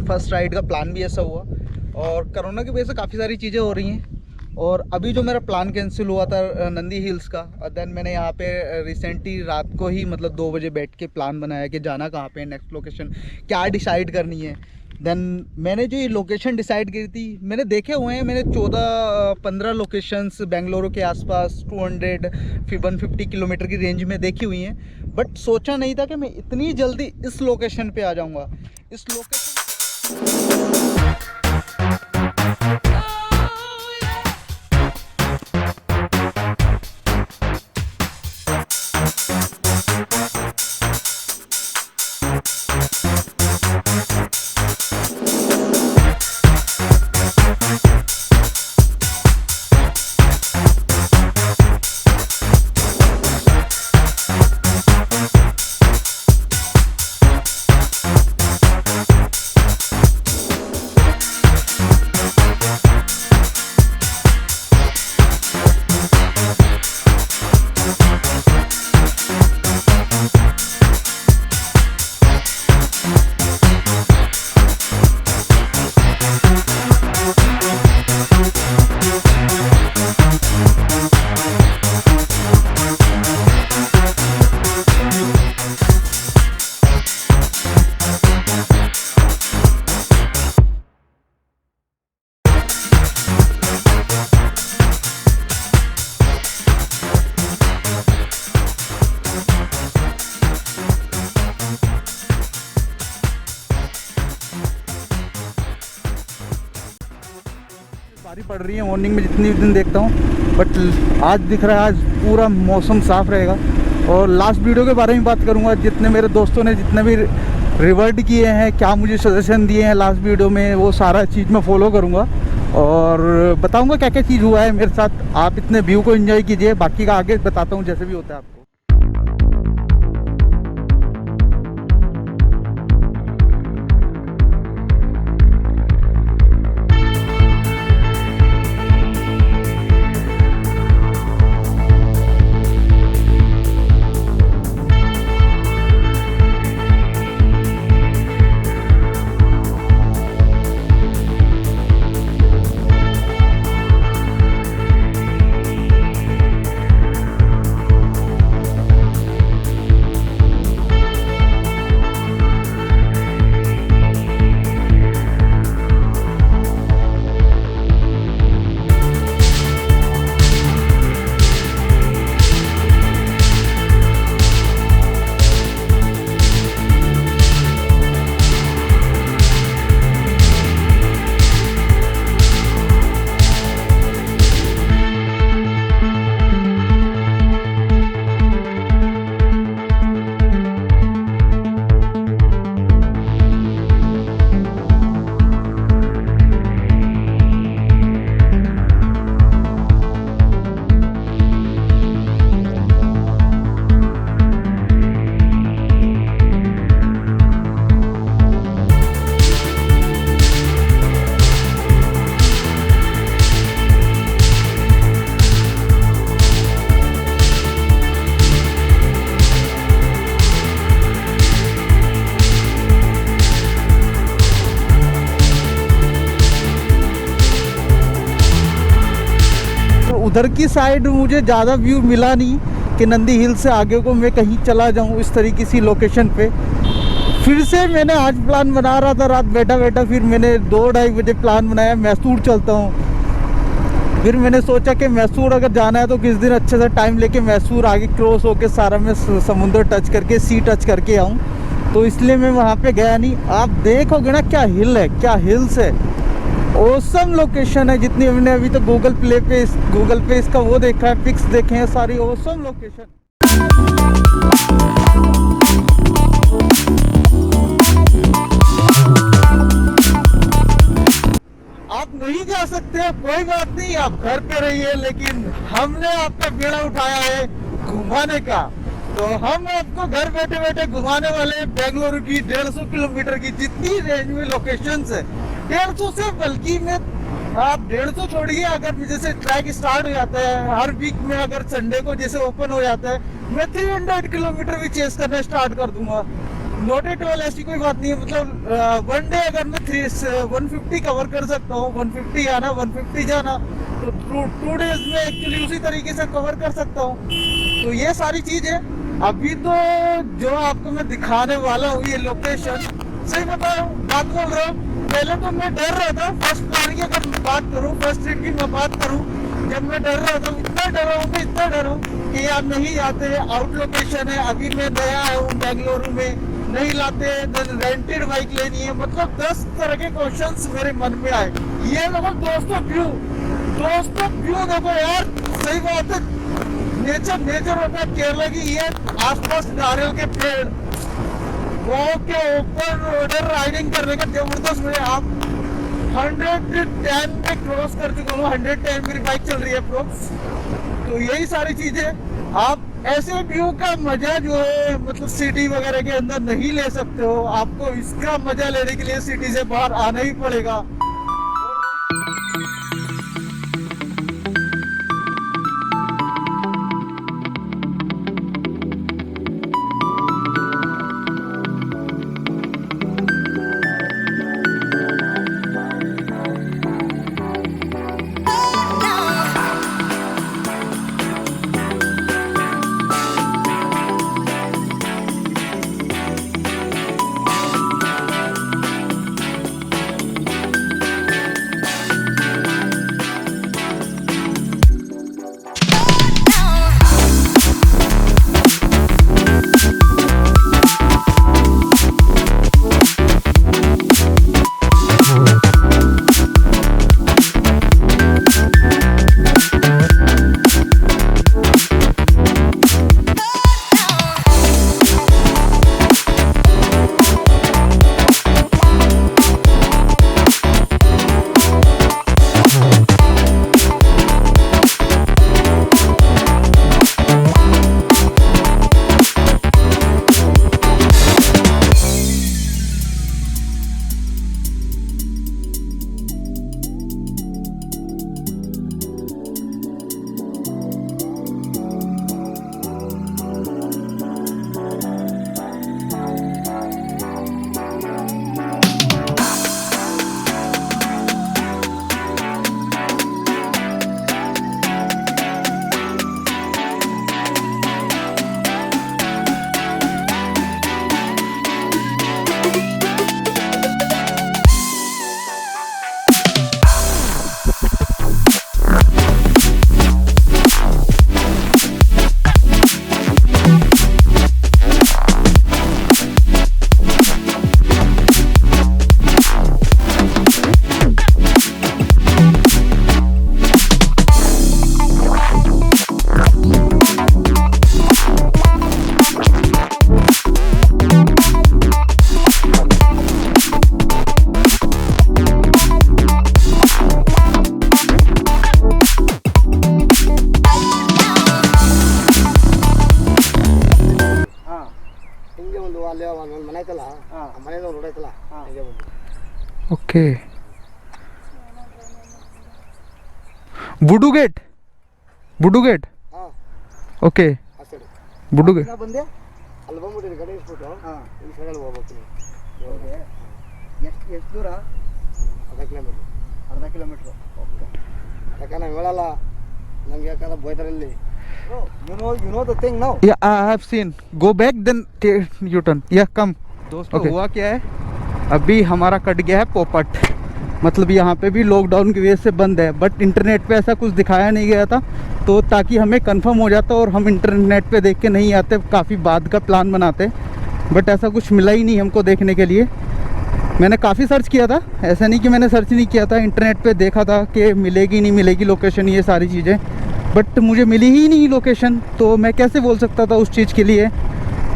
First ride का plan भी ऐसा हुआ, और कोरोना की वजह से काफ़ी सारी चीज़ें हो रही हैं। और अभी जो मेरा प्लान कैंसिल हुआ था नंदी हिल्स का, देन मैंने यहाँ पे रिसेंटली रात को ही मतलब 2 बजे बैठ के प्लान बनाया कि जाना कहाँ पे, नेक्स्ट लोकेशन क्या डिसाइड करनी है। देन मैंने जो ये लोकेशन डिसाइड की थी, मैंने देखे हुए हैं, मैंने 14-15 लोकेशंस बेंगलुरु के आसपास 200 फिर 150 किलोमीटर की रेंज में देखी हुई हैं, बट सोचा नहीं था कि मैं इतनी जल्दी इस लोकेशन पे आ जाऊँगा। इस लोकेशन बारिश पड़ रही है मॉर्निंग में जितनी दिन देखता हूँ, बट आज दिख रहा है आज पूरा मौसम साफ रहेगा। और लास्ट वीडियो के बारे में बात करूँगा, जितने मेरे दोस्तों ने जितने भी रिवर्ट किए हैं, क्या मुझे सजेशन दिए हैं लास्ट वीडियो में, वो सारा चीज़ मैं फॉलो करूँगा और बताऊँगा क्या क्या चीज़ हुआ है मेरे साथ। आप इतने व्यू को एंजॉय कीजिए, बाकी का आगे बताता हूँ जैसे भी होता है आपको। उधर की साइड मुझे ज़्यादा व्यू मिला नहीं कि नंदी हिल से आगे को मैं कहीं चला जाऊं इस तरीके की लोकेशन पे। फिर से मैंने आज प्लान बना रहा था रात बैठा बैठा, फिर मैंने 2-2:30 बजे प्लान बनाया मैसूर चलता हूं। फिर मैंने सोचा कि मैसूर अगर जाना है तो किस दिन अच्छे से टाइम लेके मैसूर आगे क्रॉस होके सारा मैं समुद्र टच करके सी टच करके आऊँ, तो इसलिए मैं वहाँ पे गया नहीं। आप देखोगे ना क्या हिल है, क्या हिल्स है, ओसम लोकेशन है। जितनी हमने अभी तो गूगल पे इसका वो देखा है, पिक्स देखे हैं, सारी ओसम लोकेशन। आप नहीं जा सकते कोई बात नहीं, आप घर पे रहिए, लेकिन हमने आपका बेड़ा उठाया है घुमाने का, तो हम आपको घर बैठे बैठे घुमाने वाले बेंगलुरु की 150 किलोमीटर की जितनी रेंज में लोकेशंस है, 150 से बल्कि में आप 150 छोड़िए, अगर जैसे ट्रैक स्टार्ट हो जाता है हर वीक में, अगर संडे को जैसे ओपन हो जाता है, मैं 300 किलोमीटर भी चेस करना स्टार्ट कर दूंगा। नॉट एट ऑल, ऐसी कोई बात नहीं है। मतलब वन डे अगर मैं 150 कवर कर सकता हूँ, 150 आना 150 जाना, तो 2 डेज में एक्चुअली उसी तरीके से कवर कर सकता हूँ। तो ये सारी चीज़ है। अभी तो जो आपको मैं दिखाने वाला हूँ ये लोकेशन, सही बता रहा हूँ, बात बोल रहा हूँ। पहले तो मैं डर रहा था फर्स्ट प्लान की, अगर बात करूँ फर्स्ट ट्रिप की मैं बात करूँ, जब मैं डर रहा था, इतना डरा हूँ कि यार नहीं आते, आउट लोकेशन है, अभी मैं नया आया हूँ बेंगलुरु में, नहीं लाते, रेंटेड बाइक लेनी है, मतलब 10 तरह के क्वेश्चंस मेरे मन में आए। ये देखो दोस्तों व्यू देखो यार, सही बात है, नेचर होता है केरला की। ये आसपास नारियल के पेड़, वो के ऊपर रोडर राइडिंग करने का जबरदस्त मुझे। आप 110 में क्रॉस कर चुका हूँ, 110 मेरी बाइक चल रही है अप्रोक्स। तो यही सारी चीजें, आप ऐसे व्यू का मजा जो है मतलब सिटी वगैरह के अंदर नहीं ले सकते हो। आपको इसका मजा लेने के लिए सिटी से बाहर आना ही पड़ेगा। ओके ಬುಡುಗೇಟ್ ಬುಡುಗೇಟ್ ಓಕೆ ಬುಡುಗೇಟ್ ಬಂದೆ ಅಲ್ಲಿ ಬಂದ್ಬಿಟ್ಟಿದೆ ಗಾಡಿ ಇಸ್ಬಿಟ್ಟು ಈ ಸೈಡಲ್ಲಿ ಹೋಗ್ಬೇಕು ಎಷ್ಟು ದೂರ ಅರ್ಧ ಕಿಲೋಮೀಟ್ರ್ ಓಕೆ ಯಾಕಂದ್ರೆ ನಾವು ಹೇಳಲ್ಲ ನಮ್ಗೆ ಯಾಕಂದ್ರೆ ಬೋಯ್ತಾರೆ ಇಲ್ಲಿ you know the thing now. Yeah, I have seen. Go back then you turn. Yeah, come. दोस्तों Okay. हुआ क्या है, अभी हमारा कट गया है पोपट, मतलब यहाँ पे भी लॉकडाउन की वजह से बंद है, बट इंटरनेट पे ऐसा कुछ दिखाया नहीं गया था, तो ताकि हमें कंफर्म हो जाता और हम इंटरनेट पे देख के नहीं आते, काफ़ी बाद का प्लान बनाते, बट ऐसा कुछ मिला ही नहीं हमको देखने के लिए। मैंने काफ़ी सर्च किया था, ऐसा नहीं कि मैंने सर्च नहीं किया था, इंटरनेट पे देखा था कि मिलेगी नहीं मिलेगी लोकेशन, ये सारी चीज़ें, बट मुझे मिली ही नहीं लोकेशन, तो मैं कैसे बोल सकता था उस चीज़ के लिए।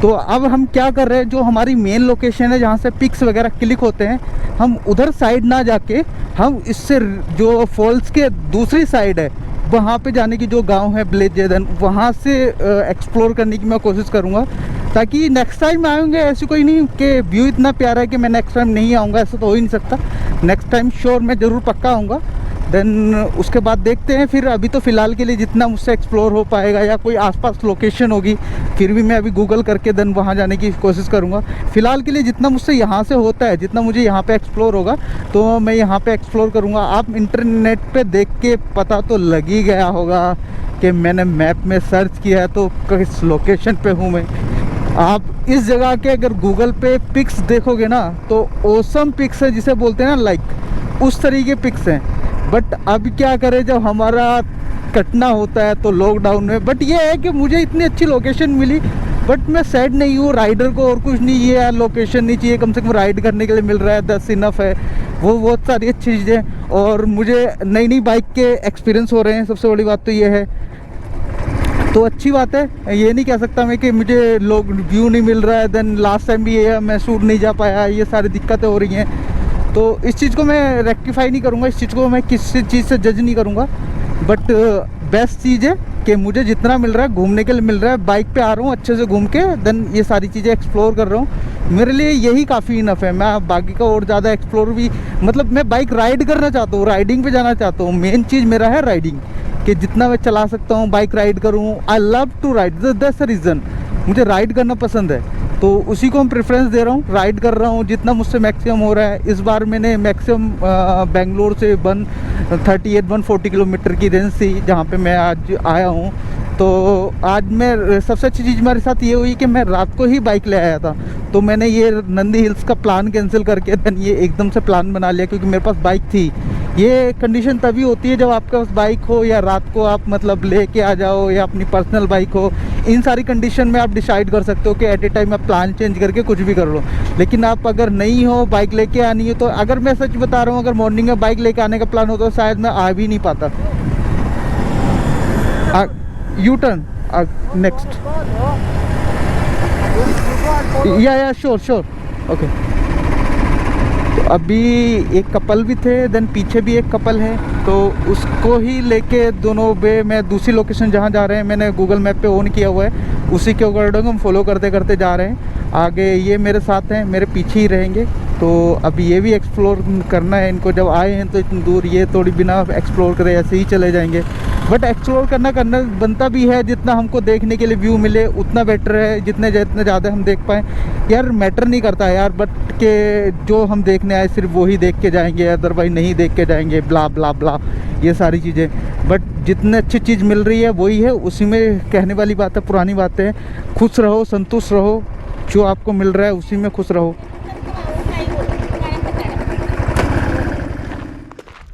तो अब हम क्या कर रहे हैं, जो हमारी मेन लोकेशन है जहाँ से पिक्स वगैरह क्लिक होते हैं, हम उधर साइड ना जाके हम इससे जो फॉल्स के दूसरी साइड है वहाँ पे जाने की, जो गांव है ब्लेजेदन, वहाँ से एक्सप्लोर करने की मैं कोशिश करूँगा, ताकि नेक्स्ट टाइम आएंगे ऐसी कोई नहीं कि व्यू इतना प्यारा है कि मैं नेक्स्ट टाइम नहीं आऊँगा, ऐसा तो हो ही नहीं सकता। नेक्स्ट टाइम श्योर मैं ज़रूर पक्का आऊँगा, देन उसके बाद देखते हैं फिर। अभी तो फ़िलहाल के लिए जितना मुझसे एक्सप्लोर हो पाएगा या कोई आसपास लोकेशन होगी फिर भी मैं अभी गूगल करके देन वहाँ जाने की कोशिश करूँगा। फ़िलहाल के लिए जितना मुझसे यहाँ से होता है, जितना मुझे यहाँ पे एक्सप्लोर होगा तो मैं यहाँ पे एक्सप्लोर करूँगा। आप इंटरनेट पे देख के पता तो लग ही गया होगा कि मैंने मैप में सर्च किया है तो किस लोकेशन पे हूँ मैं। आप इस जगह के अगर गूगल पे पिक्स देखोगे ना तो ऑसम पिक्स है, जिसे बोलते हैं ना लाइक उस तरीके पिक्स हैं। बट अब क्या करें, जब हमारा कटना होता है तो लॉकडाउन में। बट ये है कि मुझे इतनी अच्छी लोकेशन मिली, बट मैं सैड नहीं हूँ। राइडर को और कुछ नहीं, ये यार लोकेशन नहीं चाहिए, कम से कम राइड करने के लिए मिल रहा है, 10 इनफ है। वो बहुत सारी अच्छी चीज़ें, और मुझे नई नई बाइक के एक्सपीरियंस हो रहे हैं, सबसे बड़ी बात तो ये है। तो अच्छी बात है, ये नहीं कह सकता मैं कि मुझे लोग व्यू नहीं मिल रहा है। देन लास्ट टाइम भी ये है, मैसूर नहीं जा पाया, ये सारी दिक्कतें हो रही हैं। तो इस चीज़ को मैं रेक्टिफाई नहीं करूँगा, इस चीज़ को मैं किसी चीज़ से जज नहीं करूँगा। बट बेस्ट चीज़ है कि मुझे जितना मिल रहा है घूमने के लिए मिल रहा है। बाइक पे आ रहा हूँ अच्छे से घूम के, देन ये सारी चीज़ें एक्सप्लोर कर रहा हूँ। मेरे लिए यही काफ़ी इनफ है। मैं बाकी का और ज़्यादा एक्सप्लोर भी, मतलब मैं बाइक राइड करना चाहता हूँ, राइडिंग पे जाना चाहता हूँ। मेन चीज़ मेरा है राइडिंग, कि जितना मैं चला सकता हूँ बाइक राइड करूँ। I love to ride, that's the reason. मुझे राइड करना पसंद है, तो उसी को हम प्रेफरेंस दे रहा हूँ। राइड कर रहा हूँ जितना मुझसे मैक्सिमम हो रहा है। इस बार मैंने मैक्सिमम बेंगलोर से 140 किलोमीटर की रेंज थी जहाँ पे मैं आज आया हूँ। तो आज मैं सबसे अच्छी चीज़ मेरे साथ ये हुई कि मैं रात को ही बाइक ले आया था। तो मैंने ये नंदी हिल्स का प्लान कैंसिल करके देन ये एकदम से प्लान बना लिया, क्योंकि मेरे पास बाइक थी। ये कंडीशन तभी होती है जब आपके पास बाइक हो, या रात को आप मतलब लेके आ जाओ, या अपनी पर्सनल बाइक हो। इन सारी कंडीशन में आप डिसाइड कर सकते हो कि एट ए टाइम आप प्लान चेंज करके कुछ भी कर लो। लेकिन आप अगर नहीं हो, बाइक लेके आनी है, तो अगर मैं सच बता रहा हूँ, अगर मॉर्निंग में बाइक लेके आने का प्लान होता तो शायद मैं आ भी नहीं पाता। यू टर्न नेक्स्ट, या श्योर ओके। तो अभी एक कपल भी थे, देन पीछे भी एक कपल है, तो उसको ही लेके दोनों पे मैं दूसरी लोकेशन जहाँ जा रहे हैं मैंने गूगल मैप पे ऑन किया हुआ है, उसी के अकॉर्डिंग हम फॉलो करते करते जा रहे हैं। आगे ये मेरे साथ हैं, मेरे पीछे ही रहेंगे। तो अभी ये भी एक्सप्लोर करना है इनको। जब आए हैं तो इतनी दूर, ये थोड़ी बिना एक्सप्लोर करे ऐसे ही चले जाएंगे। बट एक्सप्लोर करना बनता भी है। जितना हमको देखने के लिए व्यू मिले उतना बेटर है, जितने ज़्यादा हम देख पाएँ। यार मैटर नहीं करता यार, बट के जो हम देखने आए सिर्फ वही देख के जाएंगे, अदरवाइज नहीं देख के जाएंगे, ब्ला ब्ला ब्ला ये सारी चीज़ें। बट जितने अच्छी चीज़ मिल रही है वही है, उसी में कहने वाली बात है, पुरानी बातें हैं। खुश रहो, संतुष्ट रहो, जो आपको मिल रहा है उसी में खुश रहो।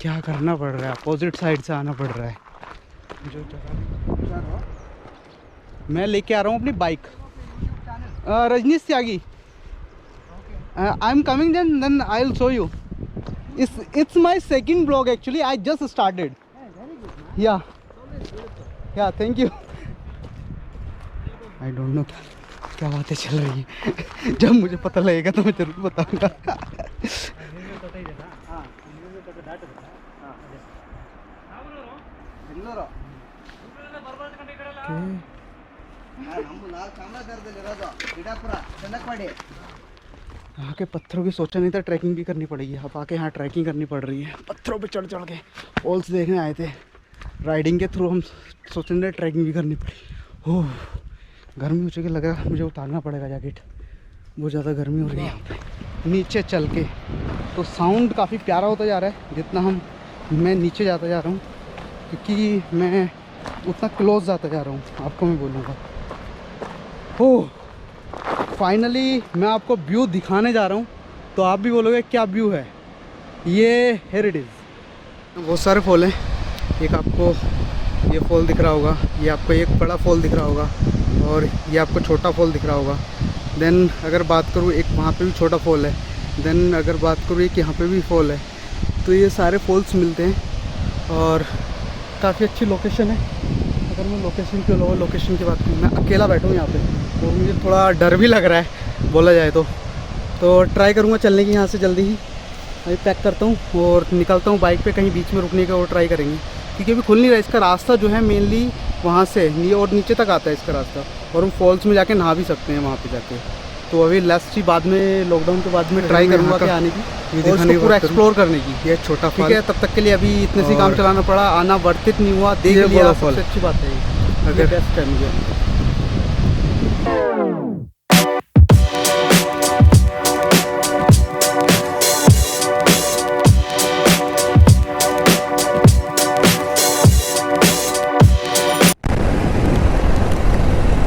क्या करना पड़ रहा है, अपोजिट साइड से आना पड़ रहा है। जो मैं लेके आ रहा हूँ अपनी bike, Rajneesh Tyagi. I am coming then I will show you. It's my second vlog actually. I just started. Yeah, thank you. I don't know क्या बातें चल रही हैं। जब मुझे पता लगेगा तो मैं जरूर बताऊंगा। यहाँ के पत्थरों की सोचा नहीं था ट्रैकिंग भी करनी पड़ेगी। अब आके यहाँ ट्रैकिंग करनी पड़ रही है, पत्थरों पे चढ़ के। फॉल्स देखने आए थे, राइडिंग के थ्रू हम सोच रहे ट्रैकिंग भी करनी पड़ी। ओह गर्मी हो चुकी, लगा मुझे उतारना पड़ेगा जैकेट, बहुत ज़्यादा गर्मी हो रही है यहाँ पे। नीचे चल के तो साउंड काफ़ी प्यारा होता जा रहा है जितना मैं नीचे जाता जा रहा हूँ, क्योंकि मैं उतना क्लोज जाता जा रहा हूँ, आपको मैं बोलूँगा। ओह फाइनली मैं आपको व्यू दिखाने जा रहा हूँ, तो आप भी बोलोगे क्या व्यू है। ये हेयर इट इज़। बहुत सारे फॉल हैं, एक आपको ये फॉल दिख रहा होगा, ये आपको एक बड़ा फॉल दिख रहा होगा, और ये आपको छोटा फॉल दिख रहा होगा। देन अगर बात करूँ एक वहाँ पे भी छोटा फॉल है, देन अगर बात करूँ एक यहाँ पे भी फॉल है। तो ये सारे फॉल्स मिलते हैं और काफ़ी अच्छी लोकेशन है। अगर मैं लोकेशन की बात करूँ, मैं अकेला बैठा हूँ यहाँ पे और मुझे थोड़ा डर भी लग रहा है बोला जाए तो ट्राई करूँगा चलने की यहाँ से जल्दी ही। अभी पैक करता हूँ और निकलता हूँ बाइक पे, कहीं बीच में रुकने का वो ट्राई करेंगे, क्योंकि अभी खुल नहीं रहा। इसका रास्ता जो है मेनली वहाँ से और नीचे तक आता है इसका रास्ता, और हम फॉल्स में जाके नहा भी सकते हैं वहाँ पे जाके। तो अभी लास्ट ही बाद में लॉकडाउन के बाद में ट्राई मैं करूँगा यहाँ कि का आने की ये और दिखाने इसको की पूरा बात करूँ। एक्सप्लोर करने की। ये छोटा ठीक फल है, तब तक के लिए अभी इतने से काम और- चलाना पड़ा, आना वर्थ इट नहीं हुआ, देख ये लिया, बड़ा सबसे फल। अच्छी बात है ये अगर- बेस्ट है मुझे।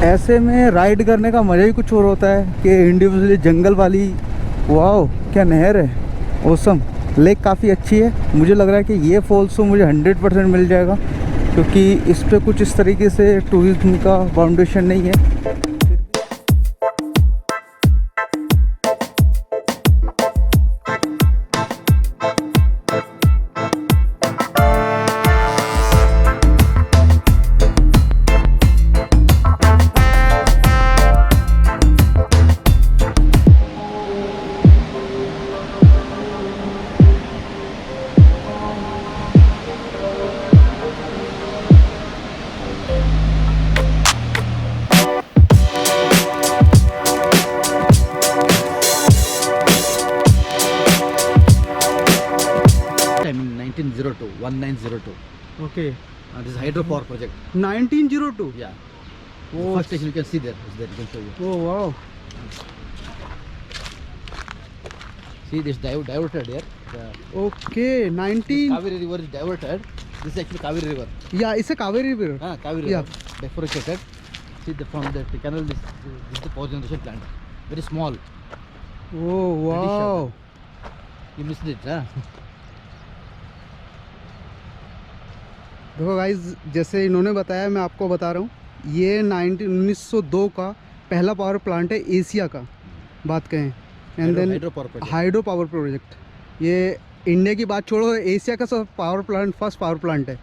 ऐसे में राइड करने का मज़ा ही कुछ और होता है कि इंडिविजुअली जंगल वाली, वाओ क्या नहर है, ओसम। लेक काफ़ी अच्छी है, मुझे लग रहा है कि ये फॉल्स तो मुझे 100% मिल जाएगा, क्योंकि इस पे कुछ इस तरीके से टूरिज्म का फाउंडेशन नहीं है। time in 1902, 1902. Okay, This is hydropower project. 1902। Yeah. Oh. The first station you can see there. Is there, you can show you. Oh wow, See this diverted here. Okay This 19, Kaveri river is diverted. This is actually Kaveri river. या इसे Kaveri river. Kaveri Yeah. river. Bifurcated. See from the canal. This is the power generation plant. Very small. Oh wow, You missed it, huh? देखो guys, जैसे इन्होंने बताया मैं आपको बता रहा हूँ, ये 1902 का पहला पावर प्लांट है एशिया का, बात कहें। And then Hydropower project. Hydro power project, ये इंडिया की बात छोड़ो, एशिया का सब power plant, first power plant है।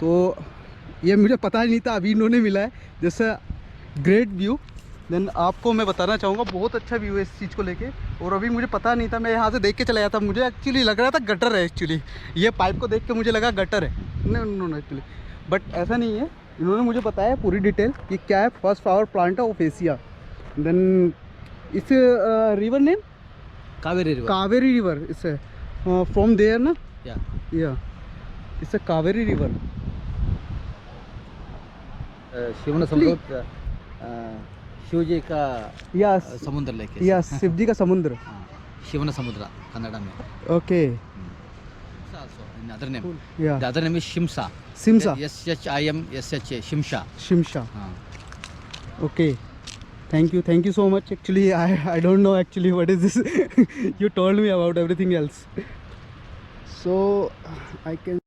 तो ये मुझे पता ही नहीं था, अभी इन्होंने मिला है। जैसे ग्रेट व्यू, देन आपको मैं बताना चाहूँगा बहुत अच्छा व्यू है इस चीज़ को लेके। और अभी मुझे पता नहीं था, मैं यहाँ से देख के चला जाता, मुझे एक्चुअली लग रहा था गटर है। एक्चुअली ये पाइप को देख के मुझे लगा गटर है, नो एक्चुअली, बट ऐसा नहीं है। इन्होंने मुझे बताया पूरी डिटेल कि क्या है, फर्स्ट पावर प्लांट है ऑफ एशिया। देन इस river name Kaveri river. Kaveri river, इसे फ्रॉम देयर ना, Yeah. या इसे कावेरी रिवर। शिवना समुद्र. शिव जी का या समुद्र लेक है. या शिव जी का समुद्र। शिवना समुद्र कन्नड़ा में. Okay, Shimsha also in other name. या The other name is Shimsha. Simsa, SHIMSHA. Shimsha. Shimsha. हाँ. Okay, thank you so much. Actually I don't know actually what is this. You told me about everything else, so I can